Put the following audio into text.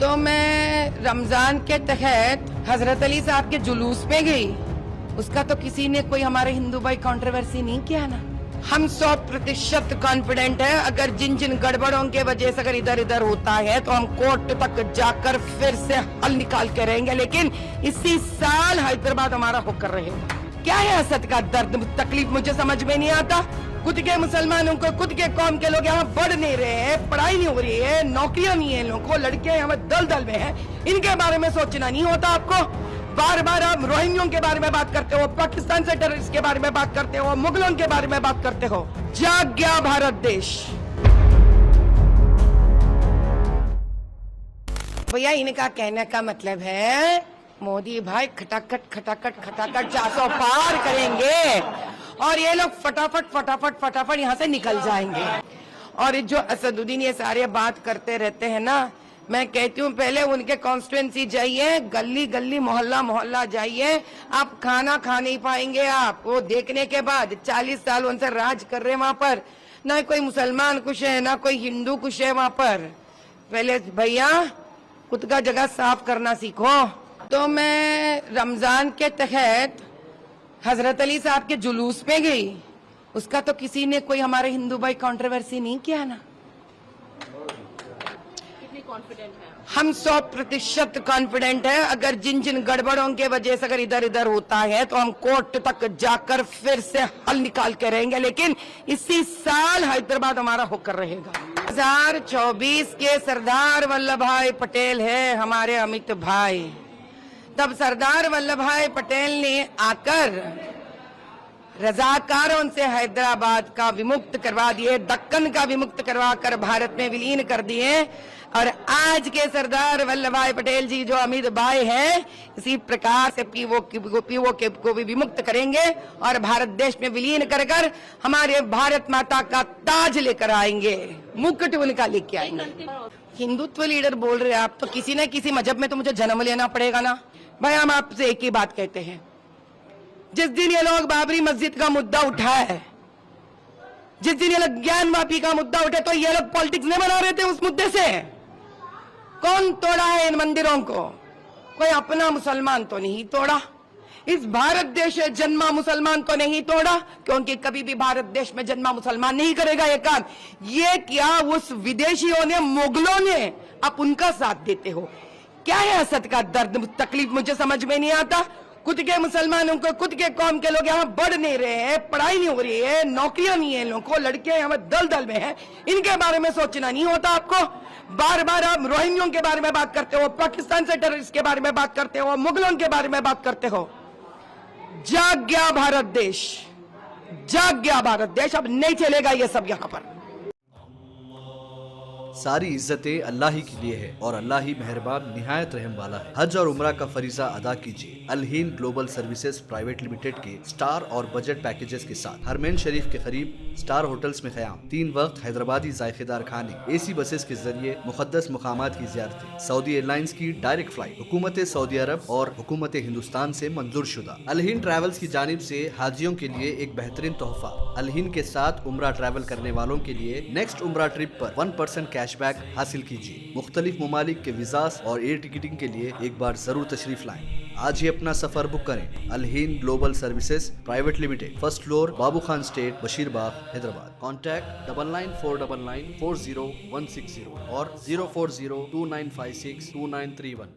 तो मैं रमजान के तहत हजरत अली साहब के जुलूस पे गई। उसका तो किसी ने कोई हमारे हिंदू भाई कंट्रोवर्सी नहीं किया ना। हम 100% कॉन्फिडेंट है, अगर जिन जिन गड़बड़ों के वजह से अगर इधर उधर होता है तो हम कोर्ट तक जाकर फिर से हल निकाल के रहेंगे, लेकिन इसी साल हैदराबाद हमारा होकर रहेगा। क्या है असद का दर्द, तकलीफ मुझे समझ में नहीं आता। खुद के मुसलमानों को, खुद के कौम के लोग यहाँ बढ़ नहीं रहे हैं, पढ़ाई नहीं हो रही है, नौकरियां नहीं है लोगों को, लड़के यहाँ दल दल में हैं, इनके बारे में सोचना नहीं होता आपको। बार बार आप रोहिंग्यों के बारे में बात करते हो, पाकिस्तान से टेररिस्ट के बारे में बात करते हो, मुगलों के बारे में बात करते हो। जाग गया भारत देश। भैया इनका कहने का मतलब है मोदी भाई खटाखट खटाखट खटाखट 400 पार करेंगे और ये लोग फटाफट फटाफट फटाफट यहाँ से निकल जाएंगे। और जो असदुद्दीन ये सारे बात करते रहते हैं ना, मैं कहती हूँ पहले उनके कॉन्स्टिट्यूएंसी जाइए, गली गली मोहल्ला मोहल्ला जाइए, आप खाना खा नहीं पाएंगे। आप वो देखने के बाद 40 साल उनसे राज कर रहे हैं वहां पर, ना कोई मुसलमान खुश है ना कोई हिंदू खुश है वहां पर। पहले भैया खुद का जगह साफ करना सीखो। तो मैं रमजान के तहत हजरत अली साहब के जुलूस पे गई। उसका तो किसी ने कोई हमारे हिंदू भाई कंट्रोवर्सी नहीं किया ना। कितनी कॉन्फिडेंट है? हम 100% कॉन्फिडेंट है, अगर जिन जिन गड़बड़ों के वजह से अगर इधर उधर होता है तो हम कोर्ट तक जाकर फिर से हल निकाल के रहेंगे, लेकिन इसी साल हैदराबाद हमारा होकर रहेगा। 2024 के सरदार वल्लभ भाई पटेल है हमारे अमित भाई। तब सरदार वल्लभ भाई पटेल ने आकर रजाकारों से हैदराबाद का विमुक्त करवा दिए, दक्कन का विमुक्त करवा कर भारत में विलीन कर दिए। और आज के सरदार वल्लभ भाई पटेल जी जो अमित भाई हैं, इसी प्रकार से पीओ को भी विमुक्त करेंगे और भारत देश में विलीन कर कर हमारे भारत माता का ताज लेकर आएंगे, मुकुट उनका लेके आएंगे। हिंदुत्व लीडर बोल रहे हैं आप, तो किसी न किसी मजहब में तो मुझे जन्म लेना पड़ेगा ना। भाई हम आपसे एक ही बात कहते हैं, जिस दिन ये लोग बाबरी मस्जिद का मुद्दा उठाए, जिस दिन ये लोग ज्ञान वापी का मुद्दा उठे, तो ये लोग पॉलिटिक्स नहीं बना रहे थे उस मुद्दे से। कौन तोड़ा है इन मंदिरों को? कोई अपना मुसलमान तो नहीं तोड़ा। इस भारत देश में जन्मा मुसलमान तो नहीं तोड़ा, क्योंकि कभी भी भारत देश में जन्मा मुसलमान नहीं करेगा ये काम। ये क्या उस विदेशियों ने, मुगलों ने, आप उनका साथ देते हो। क्या है असद का दर्द, तकलीफ मुझे समझ में नहीं आता। खुद के मुसलमानों को, खुद के कौम के लोग यहाँ बढ़ नहीं रहे हैं, पढ़ाई नहीं हो रही है, नौकरियां नहीं है लोगों को, लड़के यहाँ दल दल में हैं, इनके बारे में सोचना नहीं होता आपको। बार बार आप रोहिंग्यों के बारे में बात करते हो, पाकिस्तान से टेररिस्ट के बारे में बात करते हो, मुगलों के बारे में बात करते हो। जाग गया भारत देश, जाग गया भारत देश। अब नहीं चलेगा ये सब यहाँ पर। सारी इज्जतें अल्लाह ही के लिए है और अल्लाह ही मेहरबान निहायत रहम वाला है। हज और उम्रा का फरीजा अदा कीजिए Al Hind global services private limited के स्टार और बजट पैकेजेस के साथ। हरमैन शरीफ के करीब स्टार होटल्स में क़याम, 3 वक्त हैदराबादी जायकेदार खाने, AC बसेस के जरिए मुकद्दस मुकामात की ज़ियारतें, सऊदी एयरलाइंस की डायरेक्ट फ्लाइट, हुकूमत सऊदी अरब और हुकूमत हिंदुस्तान से मंजूर शुदा। अल हिंद ट्रैवल्स की जानिब से हाजियों के लिए एक बेहतरीन तोहफा। अल हिंद के साथ उम्रा ट्रैवल करने वालों के लिए नेक्स्ट उम्रा ट्रिप पर 1% कैशबैक हासिल कीजिए। मुख्तलिफ ममालिक के वीज़ास और एयर टिकटिंग के लिए एक बार जरूर तशरीफ लाएं। आज ही अपना सफर बुक करें। Al Hind global services private limited, first floor, Babu Khan estate, Basheerbagh, Hyderabad. Contact 9949940160 और 04029562931।